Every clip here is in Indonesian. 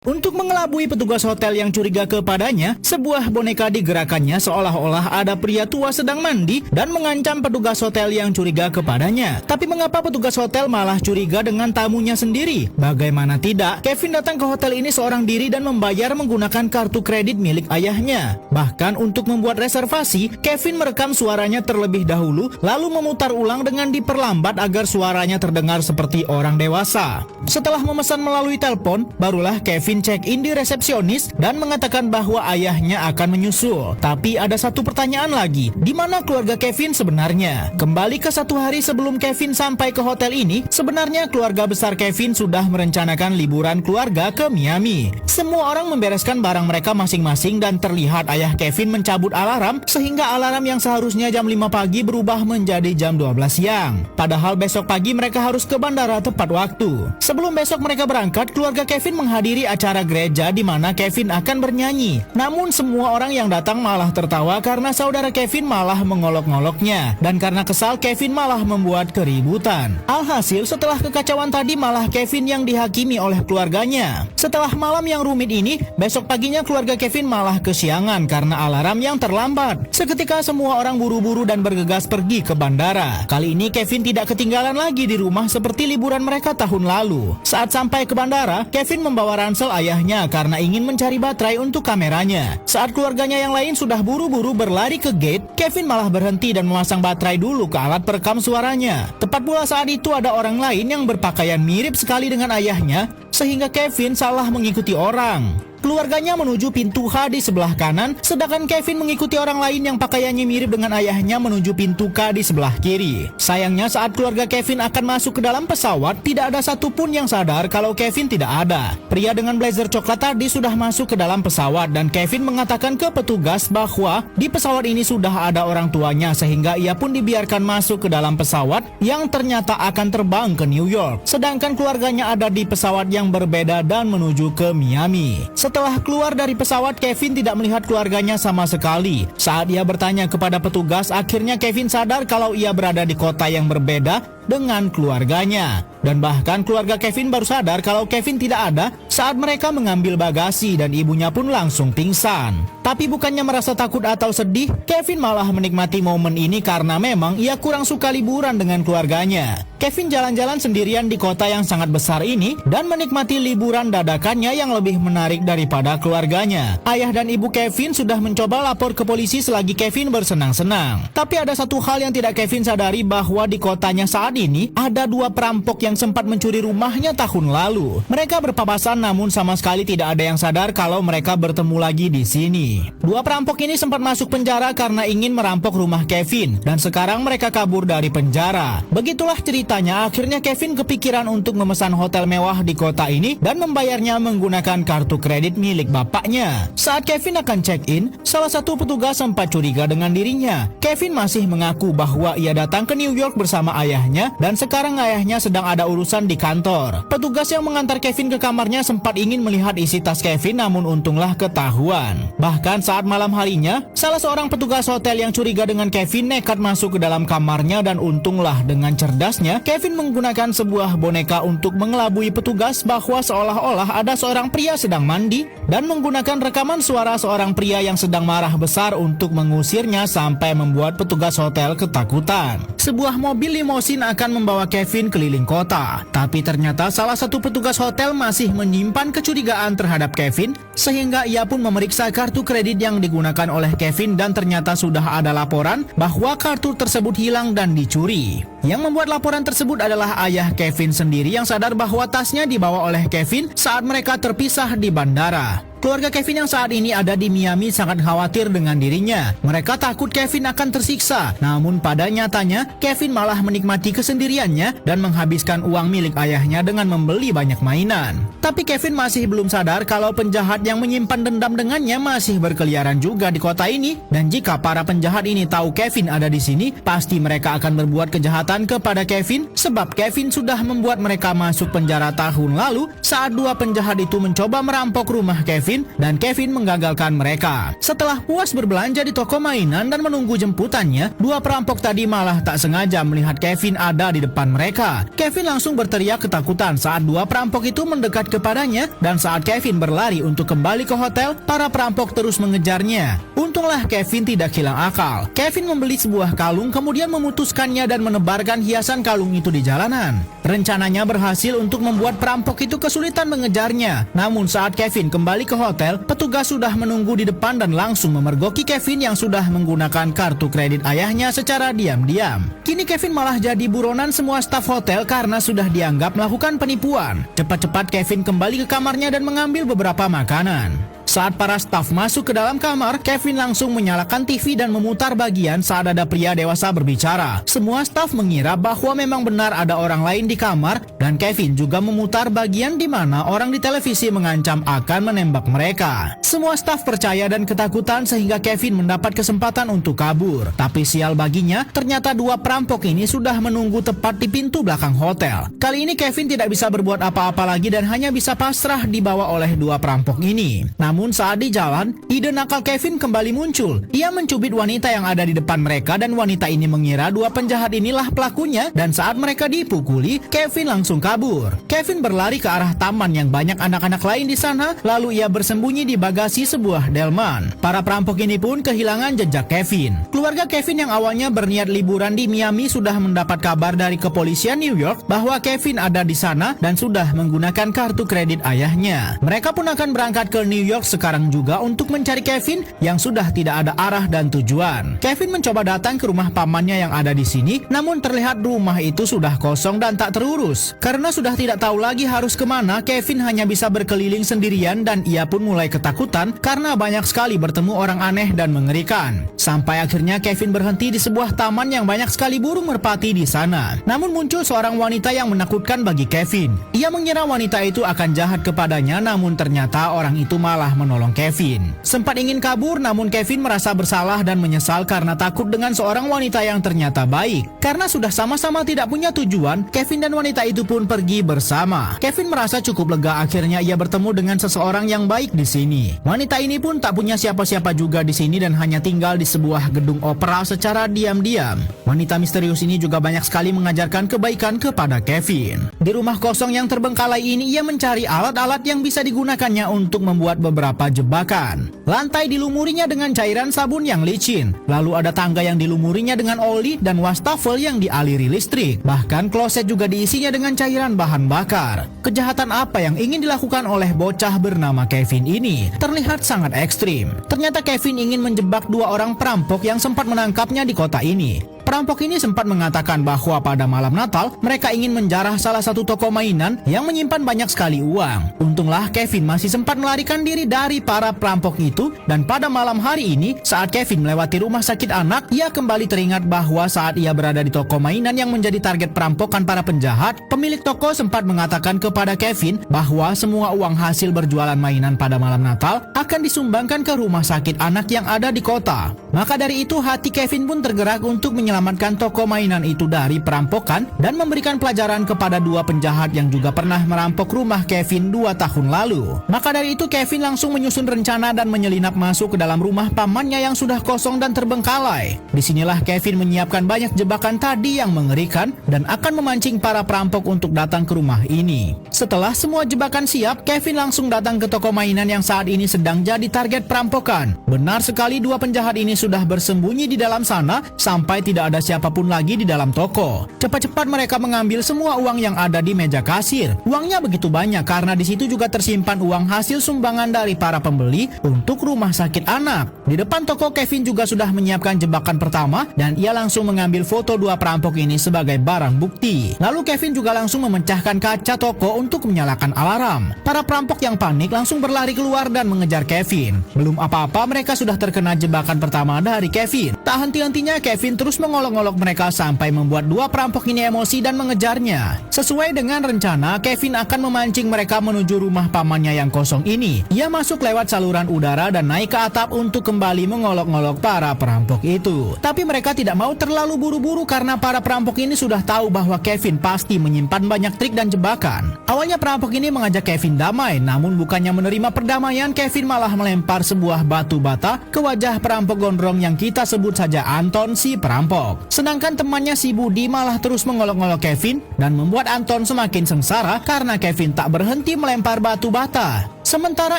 Untuk mengelabui petugas hotel yang curiga kepadanya, sebuah boneka digerakkannya seolah-olah ada pria tua sedang mandi dan mengancam petugas hotel yang curiga kepadanya. Tapi mengapa petugas hotel malah curiga dengan tamunya sendiri? Bagaimana tidak, Kevin datang ke hotel ini seorang diri dan membayar menggunakan kartu kredit milik ayahnya. Bahkan untuk membuat reservasi, Kevin merekam suaranya terlebih dahulu, lalu memutar ulang dengan diperlambat agar suaranya terdengar seperti orang dewasa. Setelah memesan melalui telepon, barulah Kevin check-in di resepsionis dan mengatakan bahwa ayahnya akan menyusul. Tapi ada satu pertanyaan lagi, di mana keluarga Kevin sebenarnya? Kembali ke satu hari sebelum Kevin sampai ke hotel ini, sebenarnya keluarga besar Kevin sudah merencanakan liburan keluarga ke Miami. Semua orang membereskan barang mereka masing-masing dan terlihat ayah Kevin mencabut alarm sehingga alarm yang seharusnya jam 5 pagi berubah menjadi jam 12 siang. Padahal besok pagi mereka harus ke bandara tepat waktu. Sebelum besok mereka berangkat, keluarga Kevin menghadiri acara gereja di mana Kevin akan bernyanyi. Namun semua orang yang datang malah tertawa karena saudara Kevin malah mengolok-ngoloknya. Dan karena kesal, Kevin malah membuat keributan. Alhasil setelah kekacauan tadi malah Kevin yang dihakimi oleh keluarganya. Setelah malam yang rumit ini, besok paginya keluarga Kevin malah kesiangan karena alarm yang terlambat. Seketika semua orang buru-buru dan bergegas pergi ke bandara. Kali ini Kevin tidak ketinggalan lagi di rumah seperti liburan mereka tahun lalu. Saat sampai ke bandara, Kevin membawa ransel ayahnya karena ingin mencari baterai untuk kameranya. Saat keluarganya yang lain sudah buru-buru berlari ke gate, Kevin malah berhenti dan memasang baterai dulu ke alat perekam suaranya. Tepat pula saat itu ada orang lain yang berpakaian mirip sekali dengan ayahnya, sehingga Kevin salah mengikuti orang. Keluarganya menuju pintu H di sebelah kanan, sedangkan Kevin mengikuti orang lain yang pakaiannya mirip dengan ayahnya menuju pintu K di sebelah kiri. Sayangnya saat keluarga Kevin akan masuk ke dalam pesawat, tidak ada satupun yang sadar kalau Kevin tidak ada. Pria dengan blazer coklat tadi sudah masuk ke dalam pesawat dan Kevin mengatakan ke petugas bahwa di pesawat ini sudah ada orang tuanya sehingga ia pun dibiarkan masuk ke dalam pesawat yang ternyata akan terbang ke New York. Sedangkan keluarganya ada di pesawat yang berbeda dan menuju ke Miami. Setelah keluar dari pesawat, Kevin tidak melihat keluarganya sama sekali. Saat ia bertanya kepada petugas, akhirnya Kevin sadar kalau ia berada di kota yang berbeda dengan keluarganya. Dan bahkan keluarga Kevin baru sadar kalau Kevin tidak ada saat mereka mengambil bagasi dan ibunya pun langsung pingsan. Tapi bukannya merasa takut atau sedih, Kevin malah menikmati momen ini karena memang ia kurang suka liburan dengan keluarganya. Kevin jalan-jalan sendirian di kota yang sangat besar ini dan menikmati liburan dadakannya yang lebih menarik daripada keluarganya. Ayah dan ibu Kevin sudah mencoba lapor ke polisi selagi Kevin bersenang-senang. Tapi ada satu hal yang tidak Kevin sadari, bahwa di kotanya saat ini ada dua perampok yang sempat mencuri rumahnya tahun lalu. Mereka berpapasan namun sama sekali tidak ada yang sadar kalau mereka bertemu lagi di sini. Dua perampok ini sempat masuk penjara karena ingin merampok rumah Kevin dan sekarang mereka kabur dari penjara. Begitulah ceritanya, akhirnya Kevin kepikiran untuk memesan hotel mewah di kota ini dan membayarnya menggunakan kartu kredit milik bapaknya. Saat Kevin akan check-in, salah satu petugas sempat curiga dengan dirinya. Kevin masih mengaku bahwa ia datang ke New York bersama ayahnya dan sekarang ayahnya sedang ada urusan di kantor. Petugas yang mengantar Kevin ke kamarnya sempat ingin melihat isi tas Kevin namun untunglah ketahuan. Bahkan saat malam harinya, salah seorang petugas hotel yang curiga dengan Kevin nekat masuk ke dalam kamarnya dan untunglah dengan cerdasnya Kevin menggunakan sebuah boneka untuk mengelabui petugas bahwa seolah-olah ada seorang pria sedang mandi dan menggunakan rekaman suara seorang pria yang sedang marah besar untuk mengusirnya sampai membuat petugas hotel ketakutan. Sebuah mobil limosin akan membawa Kevin keliling kota, tapi ternyata salah satu petugas hotel masih menyimpan kecurigaan terhadap Kevin sehingga ia pun memeriksa kartu kredit yang digunakan oleh Kevin dan ternyata sudah ada laporan bahwa kartu tersebut hilang dan dicuri. Yang membuat laporan tersebut adalah ayah Kevin sendiri yang sadar bahwa tasnya dibawa oleh Kevin saat mereka terpisah di bandara. Keluarga Kevin yang saat ini ada di Miami sangat khawatir dengan dirinya. Mereka takut Kevin akan tersiksa. Namun pada nyatanya, Kevin malah menikmati kesendiriannya dan menghabiskan uang milik ayahnya dengan membeli banyak mainan. Tapi Kevin masih belum sadar kalau penjahat yang menyimpan dendam dengannya masih berkeliaran juga di kota ini. Dan jika para penjahat ini tahu Kevin ada di sini, pasti mereka akan berbuat kejahatan kepada Kevin sebab Kevin sudah membuat mereka masuk penjara tahun lalu saat dua penjahat itu mencoba merampok rumah Kevin Kevin dan Kevin menggagalkan mereka. Setelah puas berbelanja di toko mainan dan menunggu jemputannya, dua perampok tadi malah tak sengaja melihat Kevin ada di depan mereka. Kevin langsung berteriak ketakutan saat dua perampok itu mendekat kepadanya, dan saat Kevin berlari untuk kembali ke hotel, para perampok terus mengejarnya. Untunglah Kevin tidak hilang akal. Kevin membeli sebuah kalung kemudian memutuskannya dan menebarkan hiasan kalung itu di jalanan. Rencananya berhasil untuk membuat perampok itu kesulitan mengejarnya. Namun saat Kevin kembali ke hotel, petugas sudah menunggu di depan dan langsung memergoki Kevin yang sudah menggunakan kartu kredit ayahnya secara diam-diam. Kini Kevin malah jadi buronan semua staf hotel karena sudah dianggap melakukan penipuan. Cepat-cepat Kevin kembali ke kamarnya dan mengambil beberapa makanan. Saat para staf masuk ke dalam kamar, Kevin langsung menyalakan TV dan memutar bagian saat ada pria dewasa berbicara. Semua staf mengira bahwa memang benar ada orang lain di kamar, dan Kevin juga memutar bagian di mana orang di televisi mengancam akan menembak mereka. Semua staf percaya dan ketakutan sehingga Kevin mendapat kesempatan untuk kabur. Tapi sial baginya, ternyata dua perampok ini sudah menunggu tepat di pintu belakang hotel. Kali ini Kevin tidak bisa berbuat apa-apa lagi dan hanya bisa pasrah dibawa oleh dua perampok ini. Namun saat di jalan, ide nakal Kevin kembali muncul. Ia mencubit wanita yang ada di depan mereka dan wanita ini mengira dua penjahat inilah pelakunya, dan saat mereka dipukuli, Kevin langsung kabur. Kevin berlari ke arah taman yang banyak anak-anak lain di sana, lalu ia bersembunyi di bagasi sebuah delman. Para perampok ini pun kehilangan jejak Kevin. Keluarga Kevin yang awalnya berniat liburan di Miami sudah mendapat kabar dari kepolisian New York bahwa Kevin ada di sana dan sudah menggunakan kartu kredit ayahnya. Mereka pun akan berangkat ke New York sekarang juga untuk mencari Kevin yang sudah tidak ada arah dan tujuan. Kevin mencoba datang ke rumah pamannya yang ada di sini, namun terlihat rumah itu sudah kosong dan tak terurus. Karena sudah tidak tahu lagi harus kemana, Kevin hanya bisa berkeliling sendirian dan ia pun mulai ketakutan karena banyak sekali bertemu orang aneh dan mengerikan. Sampai akhirnya Kevin berhenti di sebuah taman yang banyak sekali burung merpati di sana. Namun muncul seorang wanita yang menakutkan bagi Kevin. Ia mengira wanita itu akan jahat kepadanya, namun ternyata orang itu malah menolong Kevin. Sempat ingin kabur, namun Kevin merasa bersalah dan menyesal karena takut dengan seorang wanita yang ternyata baik. Karena sudah sama-sama tidak punya tujuan, Kevin dan wanita itu pun pergi bersama. Kevin merasa cukup lega akhirnya ia bertemu dengan seseorang yang baik di sini. Wanita ini pun tak punya siapa-siapa juga di sini dan hanya tinggal di sebuah gedung opera secara diam-diam. Wanita misterius ini juga banyak sekali mengajarkan kebaikan kepada Kevin. Di rumah kosong yang terbengkalai ini ia mencari alat-alat yang bisa digunakannya untuk membuat beberapa jebakan. Lantai dilumurinya dengan cairan sabun yang licin. Lalu ada tangga yang dilumurinya dengan oli dan wastafel yang dialiri listrik. Bahkan kloset juga diisinya dengan cairan bahan bakar. Kejahatan apa yang ingin dilakukan oleh bocah bernama Kevin ini terlihat sangat ekstrim. Ternyata Kevin ingin menjebak dua orang perampok yang sempat menangkapnya di kota ini. Perampok ini sempat mengatakan bahwa pada malam Natal mereka ingin menjarah salah satu toko mainan yang menyimpan banyak sekali uang. Untunglah Kevin masih sempat melarikan diri dari para perampok itu, dan pada malam hari ini saat Kevin melewati rumah sakit anak, ia kembali teringat bahwa saat ia berada di toko mainan yang menjadi target perampokan para penjahat, pemilik toko sempat mengatakan kepada Kevin bahwa semua uang hasil berjualan mainan pada malam Natal akan disumbangkan ke rumah sakit anak yang ada di kota. Maka dari itu hati Kevin pun tergerak untuk menyelamatkan toko mainan itu dari perampokan dan memberikan pelajaran kepada dua penjahat yang juga pernah merampok rumah Kevin 2 tahun lalu. Maka dari itu Kevin langsung menyusun rencana dan menyelinap masuk ke dalam rumah pamannya yang sudah kosong dan terbengkalai. Disinilah Kevin menyiapkan banyak jebakan tadi yang mengerikan dan akan memancing para perampok untuk datang ke rumah ini. Setelah semua jebakan siap, Kevin langsung datang ke toko mainan yang saat ini sedang jadi target perampokan. Benar sekali, dua penjahat ini sudah bersembunyi di dalam sana sampai tidak ada siapapun lagi di dalam toko. Cepat-cepat mereka mengambil semua uang yang ada di meja kasir. Uangnya begitu banyak karena di situ juga tersimpan uang hasil sumbangan dari para pembeli untuk rumah sakit anak. Di depan toko Kevin juga sudah menyiapkan jebakan pertama dan ia langsung mengambil foto dua perampok ini sebagai barang bukti. Lalu Kevin juga langsung memecahkan kaca toko untuk menyalakan alarm. Para perampok yang panik langsung berlari keluar dan mengejar Kevin. Belum apa-apa mereka sudah terkena jebakan pertama pertama dari Kevin. Tak henti-hentinya Kevin terus mengolok-olok mereka sampai membuat dua perampok ini emosi dan mengejarnya. Sesuai dengan rencana, Kevin akan memancing mereka menuju rumah pamannya yang kosong ini. Ia masuk lewat saluran udara dan naik ke atap untuk kembali mengolok-olok para perampok itu. Tapi mereka tidak mau terlalu buru-buru karena para perampok ini sudah tahu bahwa Kevin pasti menyimpan banyak trik dan jebakan. Awalnya perampok ini mengajak Kevin damai, namun bukannya menerima perdamaian, Kevin malah melempar sebuah batu bata ke wajah perampok gondrong yang kita sebut saja Anton si perampok. Sedangkan temannya si Budi malah terus mengolok-olok Kevin dan membuat Anton semakin sengsara karena Kevin tak berhenti melempar batu bata. Sementara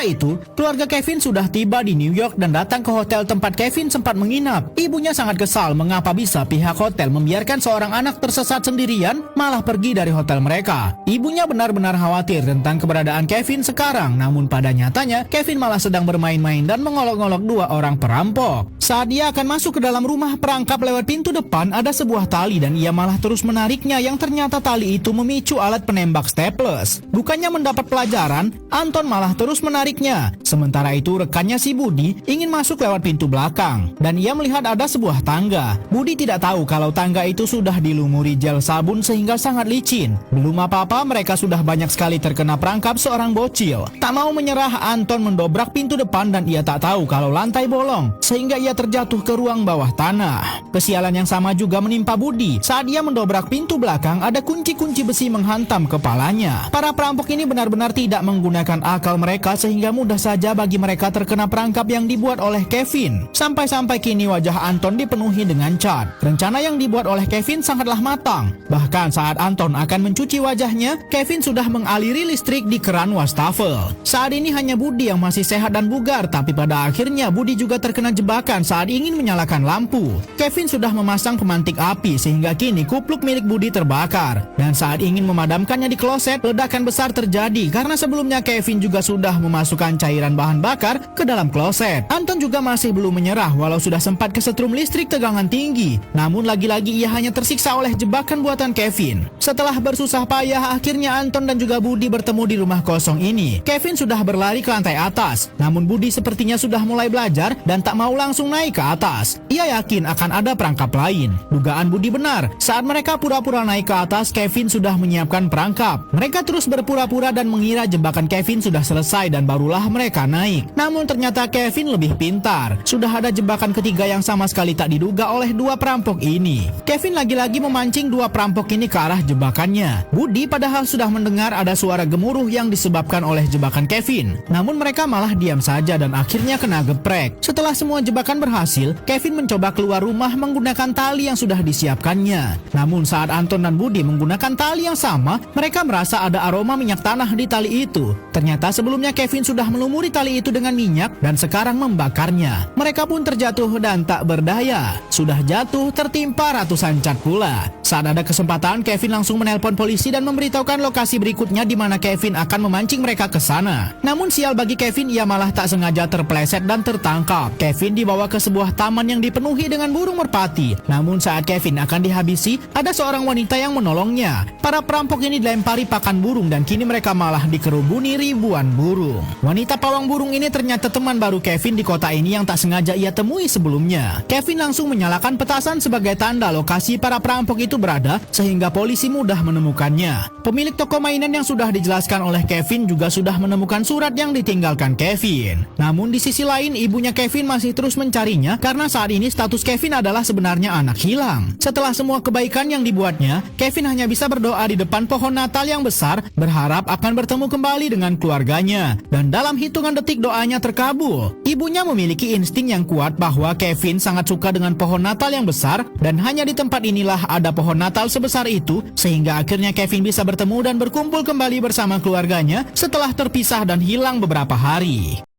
itu, keluarga Kevin sudah tiba di New York dan datang ke hotel tempat Kevin sempat menginap. Ibunya sangat kesal mengapa bisa pihak hotel membiarkan seorang anak tersesat sendirian malah pergi dari hotel mereka. Ibunya benar-benar khawatir tentang keberadaan Kevin sekarang, namun pada nyatanya Kevin malah sedang bermain-main dan mengolok-olok dua orang perampok. Saat dia akan masuk ke dalam rumah perangkap lewat pintu depan, ada sebuah tali dan ia malah terus menariknya yang ternyata tali itu memicu alat penembak staples. Bukannya mendapat pelajaran, Anton malah terus menariknya. Sementara itu rekannya si Budi ingin masuk lewat pintu belakang dan ia melihat ada sebuah tangga. Budi tidak tahu kalau tangga itu sudah dilumuri gel sabun sehingga sangat licin. Belum apa-apa mereka sudah banyak sekali terkena perangkap seorang bocil. Tak mau menyerah, Anton mendobrak pintu depan dan ia tak tahu kalau lantai bolong sehingga ia terjatuh ke ruang bawah tanah. Kesialan yang sama juga menimpa Budi. Saat ia mendobrak pintu belakang, ada kunci-kunci besi menghantam kepalanya. Para perampok ini benar-benar tidak menggunakan akal mereka sehingga mudah saja bagi mereka terkena perangkap yang dibuat oleh Kevin. Sampai-sampai kini wajah Anton dipenuhi dengan cat. Rencana yang dibuat oleh Kevin sangatlah matang. Bahkan saat Anton akan mencuci wajahnya, Kevin sudah mengaliri listrik di keran wastafel. Saat ini hanya Budi yang masih sehat dan bugar, tapi pada akhirnya Budi juga terkena jebakan saat ingin menyalakan lampu. Kevin sudah memasang pemantik api sehingga kini kupluk milik Budi terbakar. Dan saat ingin memadamkannya di kloset, ledakan besar terjadi karena sebelumnya Kevin juga sudah memasukkan cairan bahan bakar ke dalam kloset. Anton juga masih belum menyerah walau sudah sempat kesetrum listrik tegangan tinggi. Namun lagi-lagi ia hanya tersiksa oleh jebakan buatan Kevin. Setelah bersusah payah, akhirnya Anton dan juga Budi bertemu di rumah kosong ini. Kevin sudah berlari ke lantai atas, namun Budi sepertinya sudah mulai belajar dan tak mau langsung naik ke atas. Ia yakin akan ada perangkap lain. Dugaan Budi benar. Saat mereka pura-pura naik ke atas, Kevin sudah menyiapkan perangkap. Mereka terus berpura-pura dan mengira jebakan Kevin sudah selesai dan barulah mereka naik. Namun ternyata Kevin lebih pintar. Sudah ada jebakan ketiga yang sama sekali tak diduga oleh dua perampok ini. Kevin lagi-lagi memancing dua perampok ini ke arah jebakannya. Budi padahal sudah mendengar ada suara gemuruh yang disebabkan oleh jebakan Kevin. Namun mereka malah diam saja dan akhirnya kena geprek. Setelah semua jebakan berhasil, Kevin mencoba keluar rumah menggunakan tali yang sudah disiapkannya. Namun saat Anton dan Budi menggunakan tali yang sama, mereka merasa ada aroma minyak tanah di tali itu. Ternyata sebelumnya Kevin sudah melumuri tali itu dengan minyak dan sekarang membakarnya. Mereka pun terjatuh dan tak berdaya. Sudah jatuh tertimpa ratusan cat pula. Saat ada kesempatan, Kevin langsung menelpon polisi dan memberitahukan lokasi berikutnya di mana Kevin akan memancing mereka ke sana. Namun sial bagi Kevin, ia malah tak sengaja terpeleset dan tertangkap. Kevin dibawa ke sebuah taman yang dipenuhi dengan burung merpati. Namun saat Kevin akan dihabisi, ada seorang wanita yang menolongnya. Para perampok ini dilempari pakan burung dan kini mereka malah dikerubuni ribuan burung. Wanita pawang burung ini ternyata teman baru Kevin di kota ini yang tak sengaja ia temui sebelumnya. Kevin langsung menyalakan petasan sebagai tanda lokasi para perampok itu berada sehingga polisi mudah menemukannya. Pemilik toko mainan yang sudah dijelaskan oleh Kevin juga sudah menemukan surat yang ditinggalkan Kevin. Namun di sisi lain, ibunya Kevin masih terus mencarinya karena saat ini status Kevin adalah sebenarnya anak hilang. Setelah semua kebaikan yang dibuatnya, Kevin hanya bisa berdoa di depan pohon Natal yang besar, berharap akan bertemu kembali dengan keluarganya. Dan dalam hitungan detik doanya terkabul. Ibunya memiliki insting yang kuat bahwa Kevin sangat suka dengan pohon Natal yang besar dan hanya di tempat inilah ada pohon Natal sebesar itu sehingga akhirnya Kevin bisa bertemu dan berkumpul kembali bersama keluarganya setelah terpisah dan hilang beberapa hari.